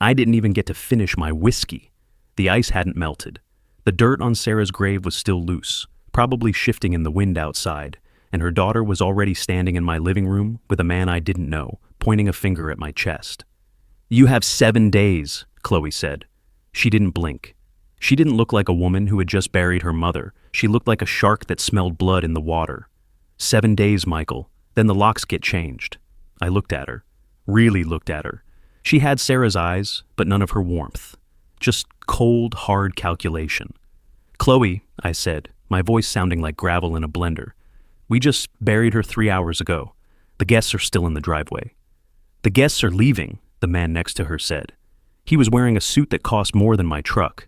I didn't even get to finish my whiskey. The ice hadn't melted. The dirt on Sarah's grave was still loose, probably shifting in the wind outside, and her daughter was already standing in my living room with a man I didn't know, pointing a finger at my chest. "You have 7 days," Qley said. She didn't blink. She didn't look like a woman who had just buried her mother. She looked like a shark that smelled blood in the water. 7 days, Michael. Then the locks get changed. I looked at her. Really looked at her. She had Sarah's eyes, but none of her warmth. Just cold, hard calculation. "Qley," I said, my voice sounding like gravel in a blender. "We just buried her 3 hours ago. The guests are still in the driveway." "The guests are leaving," the man next to her said. He was wearing a suit that cost more than my truck.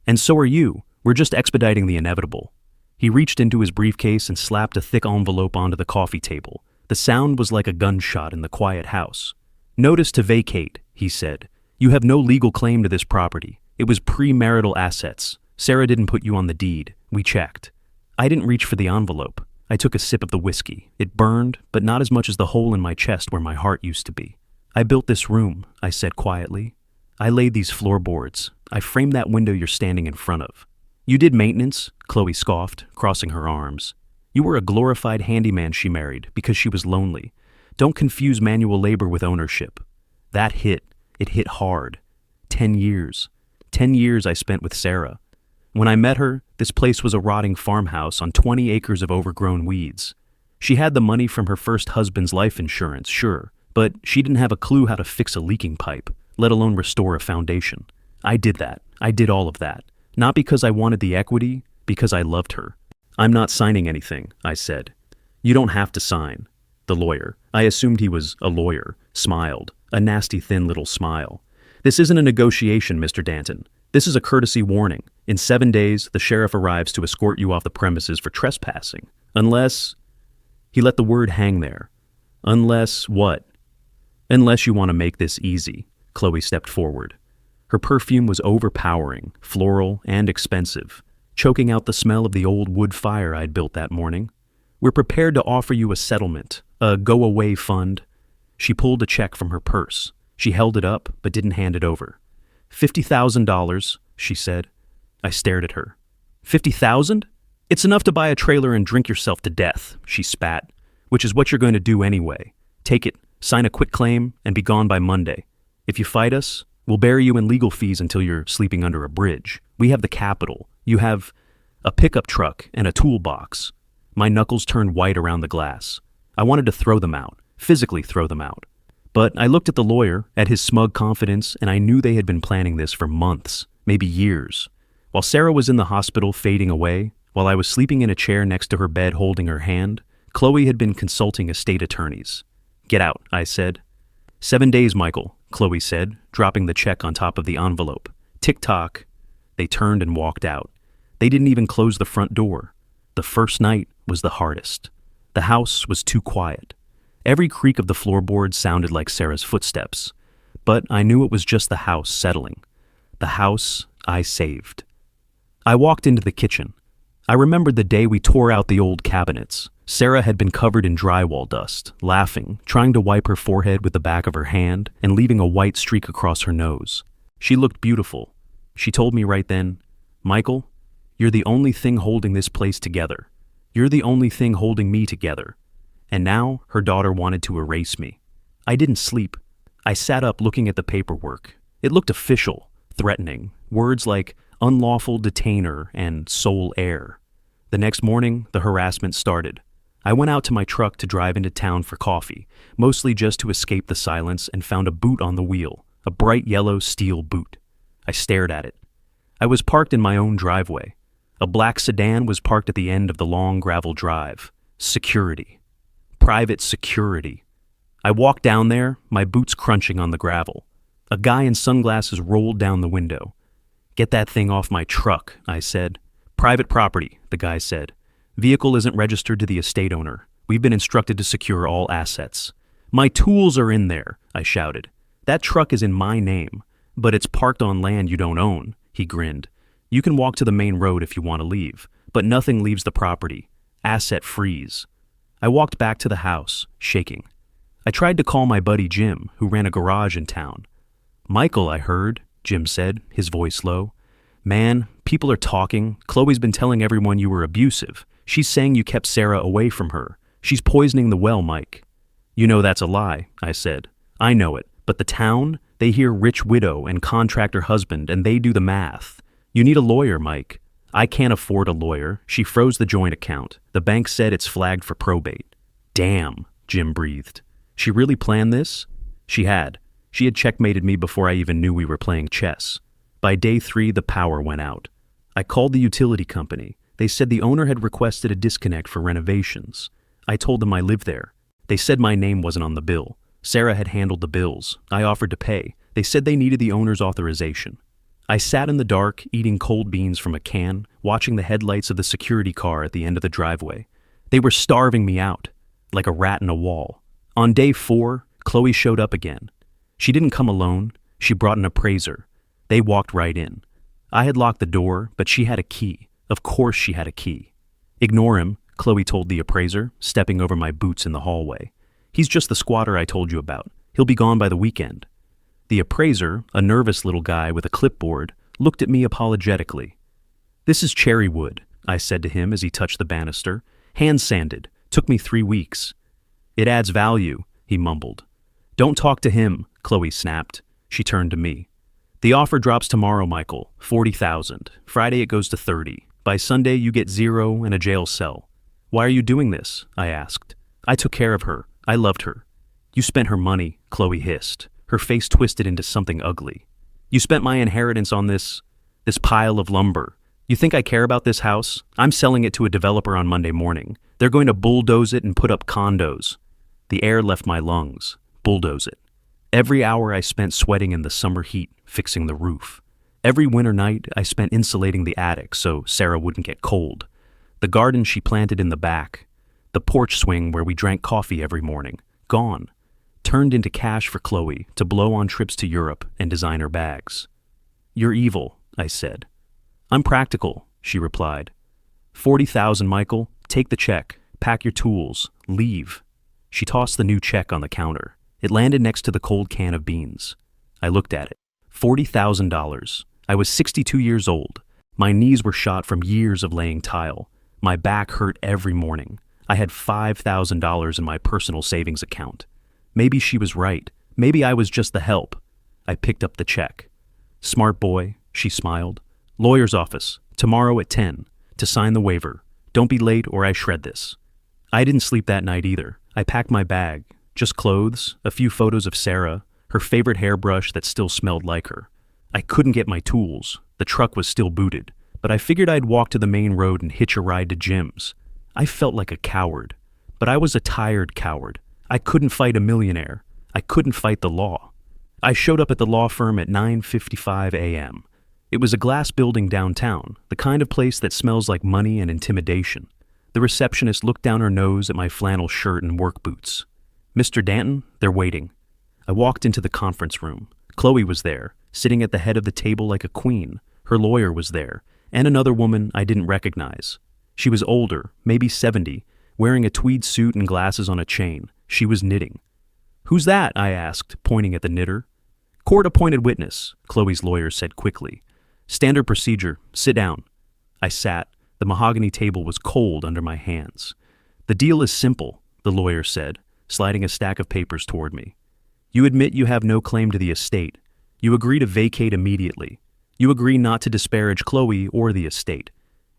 "And so are you. We're just expediting the inevitable." He reached into his briefcase and slapped a thick envelope onto the coffee table. The sound was like a gunshot in the quiet house. "Notice to vacate," he said. "You have no legal claim to this property. It was premarital assets. Sarah didn't put you on the deed. We checked." I didn't reach for the envelope. I took a sip of the whiskey. It burned, but not as much as the hole in my chest where my heart used to be. "I built this room," I said quietly. "I laid these floorboards. I framed that window you're standing in front of." "You did maintenance," Qley scoffed, crossing her arms. "You were a glorified handyman she married because she was lonely. Don't confuse manual labor with ownership." That hit. It hit hard. 10 years. 10 years I spent with Sarah. When I met her, this place was a rotting farmhouse on 20 acres of overgrown weeds. She had the money from her first husband's life insurance, sure, but she didn't have a clue how to fix a leaking pipe, let alone restore a foundation. I did that. I did all of that. Not because I wanted the equity, because I loved her. "I'm not signing anything," I said. "You don't have to sign." The lawyer, I assumed he was a lawyer, smiled, a nasty thin little smile. "This isn't a negotiation, Mr. Danton. This is a courtesy warning. In 7 days, the sheriff arrives to escort you off the premises for trespassing. Unless..." He let the word hang there. "Unless what?" "Unless you want to make this easy." Qley stepped forward. Her perfume was overpowering, floral, and expensive, choking out the smell of the old wood fire I'd built that morning. "We're prepared to offer you a settlement, a go-away fund." She pulled a check from her purse. She held it up, but didn't hand it over. $50,000, she said. I stared at her. 50,000? "It's enough to buy a trailer and drink yourself to death," she spat, "which is what you're going to do anyway. Take it, sign a quitclaim, and be gone by Monday. If you fight us, we'll bury you in legal fees until you're sleeping under a bridge. We have the capital. You have a pickup truck and a toolbox." My knuckles turned white around the glass. I wanted to throw them out, physically throw them out. But I looked at the lawyer, at his smug confidence, and I knew they had been planning this for months, maybe years. While Sarah was in the hospital fading away, while I was sleeping in a chair next to her bed holding her hand, Qley had been consulting estate attorneys. "Get out," I said. 7 days, Michael," Qley said, dropping the check on top of the envelope. Tick-tock. They turned and walked out. They didn't even close the front door. The first night was the hardest. The house was too quiet. Every creak of the floorboards sounded like Sarah's footsteps. But I knew it was just the house settling. The house I saved. I walked into the kitchen. I remembered the day we tore out the old cabinets. Sarah had been covered in drywall dust, laughing, trying to wipe her forehead with the back of her hand and leaving a white streak across her nose. She looked beautiful. She told me right then, "Michael, you're the only thing holding this place together. You're the only thing holding me together." And now her daughter wanted to erase me. I didn't sleep. I sat up looking at the paperwork. It looked official, threatening, words like unlawful detainer and sole heir. The next morning, the harassment started. I went out to my truck to drive into town for coffee, mostly just to escape the silence, and found a boot on the wheel, a bright yellow steel boot. I stared at it. I was parked in my own driveway. A black sedan was parked at the end of the long gravel drive. Security. Private security. I walked down there, my boots crunching on the gravel. A guy in sunglasses rolled down the window. "Get that thing off my truck," I said. "Private property," the guy said. "Vehicle isn't registered to the estate owner. We've been instructed to secure all assets." "My tools are in there," I shouted. "That truck is in my name, but it's parked on land you don't own," he grinned. "You can walk to the main road if you want to leave, but nothing leaves the property. Asset freeze." I walked back to the house, shaking. I tried to call my buddy Jim, who ran a garage in town. Michael, I heard, Jim said, his voice low. Man, people are talking. Qley's been telling everyone you were abusive. She's saying you kept Sarah away from her. She's poisoning the well, Mike. You know that's a lie, I said. I know it, but the town, they hear rich widow and contractor husband and they do the math. You need a lawyer, Mike. I can't afford a lawyer. She froze the joint account. The bank said it's flagged for probate. Damn, Jim breathed. She really planned this? She had. She had checkmated me before I even knew we were playing chess. By day 3, the power went out. I called the utility company. They said the owner had requested a disconnect for renovations. I told them I lived there. They said my name wasn't on the bill. Sarah had handled the bills. I offered to pay. They said they needed the owner's authorization. I sat in the dark, eating cold beans from a can, watching the headlights of the security car at the end of the driveway. They were starving me out, like a rat in a wall. On day 4, Qley showed up again. She didn't come alone. She brought an appraiser. They walked right in. I had locked the door, but she had a key. Of course she had a key. Ignore him, Qley told the appraiser, stepping over my boots in the hallway. He's just the squatter I told you about. He'll be gone by the weekend. The appraiser, a nervous little guy with a clipboard, looked at me apologetically. This is cherry wood, I said to him as he touched the banister. Hand sanded. Took me 3 weeks. It adds value, he mumbled. Don't talk to him, Qley snapped. She turned to me. The offer drops tomorrow, Michael. 40,000. Friday it goes to 30. By Sunday you get 0 and a jail cell. Why are you doing this? I asked. I took care of her. I loved her. You spent her money, Qley hissed. Her face twisted into something ugly. You spent my inheritance on this pile of lumber. You think I care about this house? I'm selling it to a developer on Monday morning. They're going to bulldoze it and put up condos. The air left my lungs. Bulldoze it. Every hour I spent sweating in the summer heat, fixing the roof. Every winter night I spent insulating the attic so Sarah wouldn't get cold. The garden she planted in the back. The porch swing where we drank coffee every morning. Gone. Turned into cash for Qley to blow on trips to Europe and designer bags. You're evil, I said. I'm practical, she replied. 40,000, Michael. Take the check. Pack your tools. Leave. She tossed the new check on the counter. It landed next to the cold can of beans. I looked at it. $40,000. I was 62 years old. My knees were shot from years of laying tile. My back hurt every morning. I had $5,000 in my personal savings account. Maybe she was right. Maybe I was just the help. I picked up the check. Smart boy, she smiled. Lawyer's office, tomorrow at 10, to sign the waiver. Don't be late or I shred this. I didn't sleep that night either. I packed my bag. Just clothes, a few photos of Sarah, her favorite hairbrush that still smelled like her. I couldn't get my tools. The truck was still booted, but I figured I'd walk to the main road and hitch a ride to Jim's. I felt like a coward, but I was a tired coward. I couldn't fight a millionaire. I couldn't fight the law. I showed up at the law firm at 9:55 a.m. It was a glass building downtown, the kind of place that smells like money and intimidation. The receptionist looked down her nose at my flannel shirt and work boots. Mr. Danton, they're waiting. I walked into the conference room. Qley was there, sitting at the head of the table like a queen. Her lawyer was there, and another woman I didn't recognize. She was older, maybe 70, wearing a tweed suit and glasses on a chain. She was knitting. Who's that? I asked, pointing at the knitter. Court-appointed witness, Qley's lawyer said quickly. Standard procedure. Sit down. I sat. The mahogany table was cold under my hands. The deal is simple, the lawyer said, sliding a stack of papers toward me. You admit you have no claim to the estate. You agree to vacate immediately. You agree not to disparage Qley or the estate.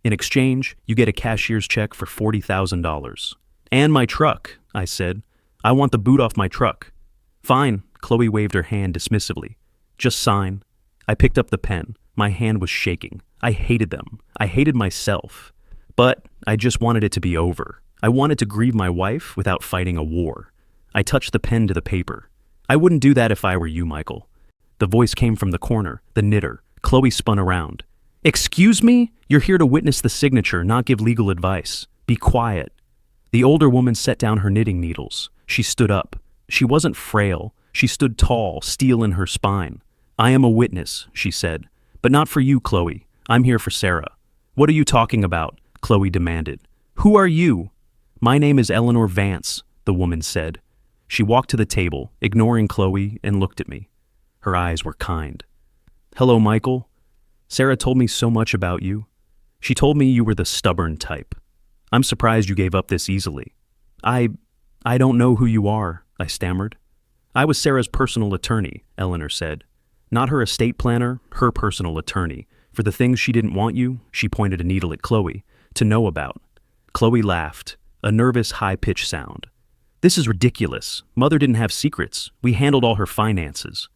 In exchange, you get a cashier's check for $40,000. And my truck, I said. I want the boot off my truck. Fine, Qley waved her hand dismissively. Just sign. I picked up the pen. My hand was shaking. I hated them. I hated myself. But I just wanted it to be over. I wanted to grieve my wife without fighting a war. I touched the pen to the paper. I wouldn't do that if I were you, Michael. The voice came from the corner, the knitter. Qley spun around. Excuse me? You're here to witness the signature, not give legal advice. Be quiet. The older woman set down her knitting needles. She stood up. She wasn't frail. She stood tall, steel in her spine. I am a witness, she said. But not for you, Qley. I'm here for Sarah. What are you talking about? Qley demanded. Who are you? My name is Eleanor Vance, the woman said. She walked to the table, ignoring Qley, and looked at me. Her eyes were kind. "Hello, Michael. Sarah told me so much about you. She told me you were the stubborn type. I'm surprised you gave up this easily." I don't know who you are," I stammered. "I was Sarah's personal attorney," Eleanor said. "Not her estate planner, her personal attorney. For the things she didn't want you," she pointed a needle at Qley, "to know about." Qley laughed, a nervous, high-pitched sound. "This is ridiculous. Mother didn't have secrets. We handled all her finances."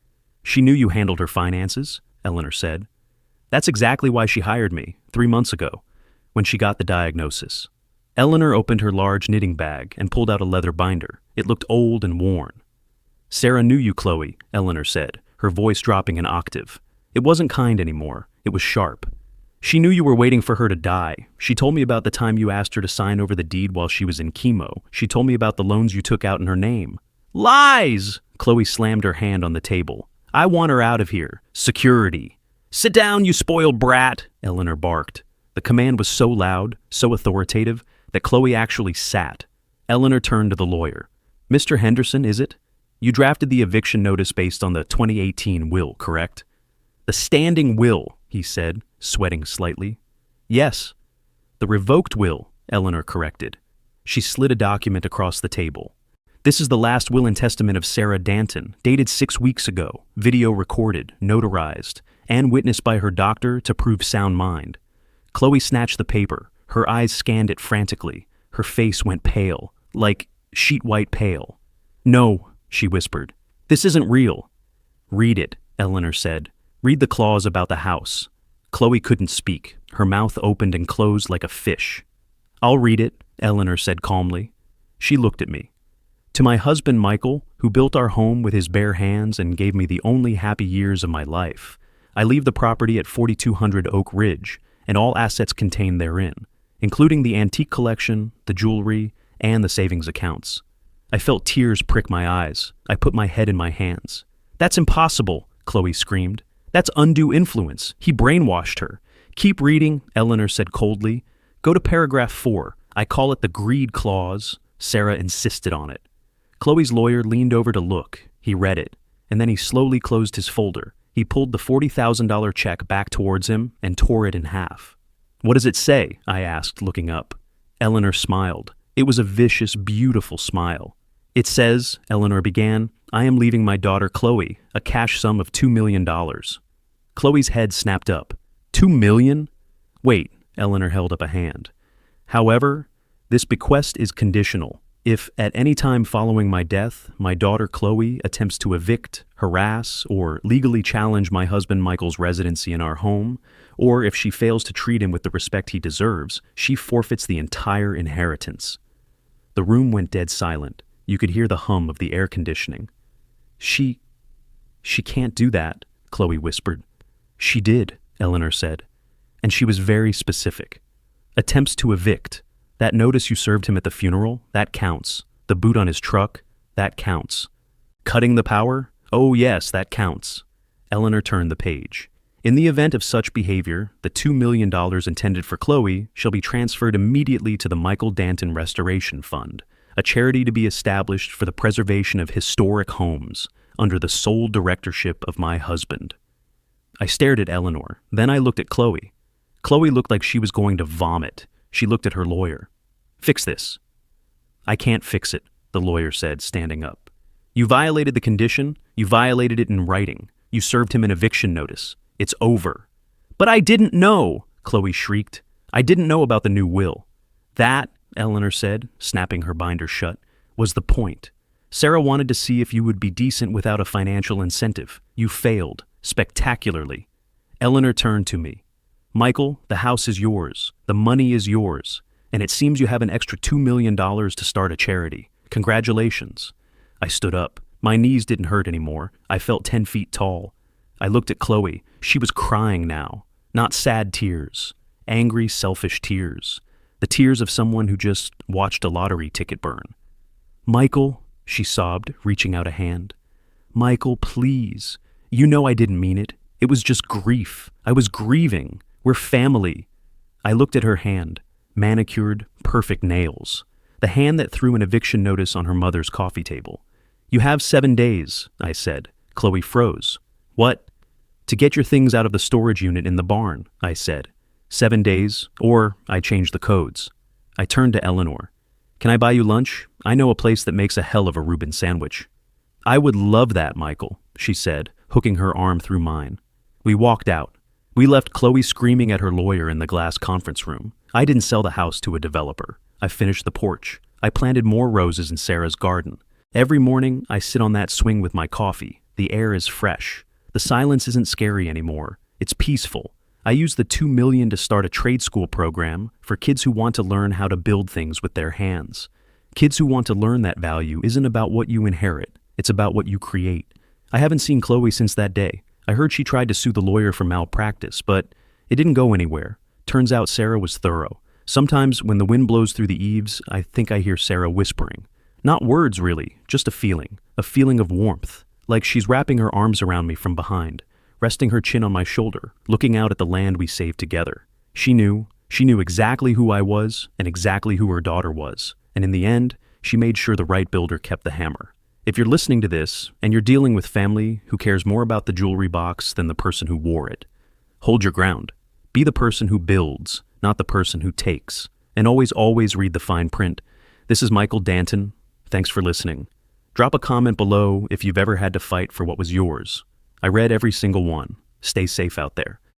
"She knew you handled her finances," Eleanor said. "That's exactly why she hired me, 3 months ago, when she got the diagnosis." Eleanor opened her large knitting bag and pulled out a leather binder. It looked old and worn. "Sarah knew you, Qley," Eleanor said, her voice dropping an octave. It wasn't kind anymore. It was sharp. "She knew you were waiting for her to die. She told me about the time you asked her to sign over the deed while she was in chemo. She told me about the loans you took out in her name." "Lies!" Qley slammed her hand on the table. "I want her out of here. Security." "Sit down, you spoiled brat," Eleanor barked. The command was so loud, so authoritative, that Qley actually sat. Eleanor turned to the lawyer. "Mr. Henderson, is it? You drafted the eviction notice based on the 2018 will, correct?" "The standing will," he said, sweating slightly. "Yes." "The revoked will," Eleanor corrected. She slid a document across the table. "This is the last will and testament of Sarah Danton, dated 6 weeks ago, video recorded, notarized, and witnessed by her doctor to prove sound mind." Qley snatched the paper. Her eyes scanned it frantically. Her face went pale, like sheet-white pale. "No," she whispered. "This isn't real." "Read it," Eleanor said. "Read the clause about the house." Qley couldn't speak. Her mouth opened and closed like a fish. "I'll read it," Eleanor said calmly. She looked at me. "To my husband Michael, who built our home with his bare hands and gave me the only happy years of my life, I leave the property at 4200 Oak Ridge and all assets contained therein, including the antique collection, the jewelry, and the savings accounts." I felt tears prick my eyes. I put my head in my hands. "That's impossible," Qley screamed. "That's undue influence. He brainwashed her." "Keep reading," Eleanor said coldly. "Go to paragraph 4. I call it the greed clause." Sarah insisted on it. Qley's lawyer leaned over to look. He read it, and then he slowly closed his folder. He pulled the $40,000 check back towards him and tore it in half. "What does it say?" I asked, looking up. Eleanor smiled. It was a vicious, beautiful smile. "It says," Eleanor began, "I am leaving my daughter Qley a cash sum of $2 million. Qley's head snapped up. $2 million? Wait, Eleanor held up a hand. "However, this bequest is conditional. If at any time following my death, my daughter Qley attempts to evict, harass, or legally challenge my husband Michael's residency in our home, or if she fails to treat him with the respect he deserves, she forfeits the entire inheritance." The room went dead silent. You could hear the hum of the air conditioning. She can't do that," Qley whispered. "She did," Eleanor said. "And she was very specific. Attempts to evict. That notice you served him at the funeral, that counts. The boot on his truck, that counts. Cutting the power? Oh yes, that counts." Eleanor turned the page. "In the event of such behavior, the $2 million intended for Qley shall be transferred immediately to the Michael Danton Restoration Fund, a charity to be established for the preservation of historic homes, under the sole directorship of my husband." I stared at Eleanor. Then I looked at Qley. Qley looked like she was going to vomit. She looked at her lawyer. "Fix this." "I can't fix it," the lawyer said, standing up. "You violated the condition. You violated it in writing. You served him an eviction notice. It's over." "But I didn't know," Qley shrieked. "I didn't know about the new will." "That," Eleanor said, snapping her binder shut, "was the point. Sarah wanted to see if you would be decent without a financial incentive. You failed, spectacularly." Eleanor turned to me. "Michael, the house is yours. The money is yours. And it seems you have an extra $2 million to start a charity. Congratulations." I stood up. My knees didn't hurt anymore. I felt 10 feet tall. I looked at Qley. She was crying now. Not sad tears. Angry, selfish tears. The tears of someone who just watched a lottery ticket burn. "Michael," she sobbed, reaching out a hand. "Michael, please. You know I didn't mean it. It was just grief. I was grieving. We're family." I looked at her hand. Manicured, perfect nails. The hand that threw an eviction notice on her mother's coffee table. "You have 7 days," I said. Qley froze. What? To get your things out of the storage unit in the barn, I said. 7 days, or I changed the codes. I turned to Eleanor. Can I buy you lunch? I know a place that makes a hell of a Reuben sandwich. I would love that, Michael, she said, hooking her arm through mine. We walked out. We left Qley screaming at her lawyer in the glass conference room. I didn't sell the house to a developer. I finished the porch. I planted more roses in Sarah's garden. Every morning, I sit on that swing with my coffee. The air is fresh. The silence isn't scary anymore. It's peaceful. I use the $2 million to start a trade school program for kids who want to learn how to build things with their hands. Kids who want to learn that value isn't about what you inherit. It's about what you create. I haven't seen Qley since that day. I heard she tried to sue the lawyer for malpractice, but it didn't go anywhere. Turns out Sarah was thorough. Sometimes when the wind blows through the eaves, I think I hear Sarah whispering. Not words, really, just a feeling of warmth, like she's wrapping her arms around me from behind, resting her chin on my shoulder, looking out at the land we saved together. She knew exactly who I was and exactly who her daughter was, and in the end, she made sure the right builder kept the hammer. If you're listening to this, and you're dealing with family who cares more about the jewelry box than the person who wore it, hold your ground. Be the person who builds, not the person who takes. And always read the fine print. This is Michael Danton. Thanks for listening. Drop a comment below if you've ever had to fight for what was yours. I read every single one. Stay safe out there.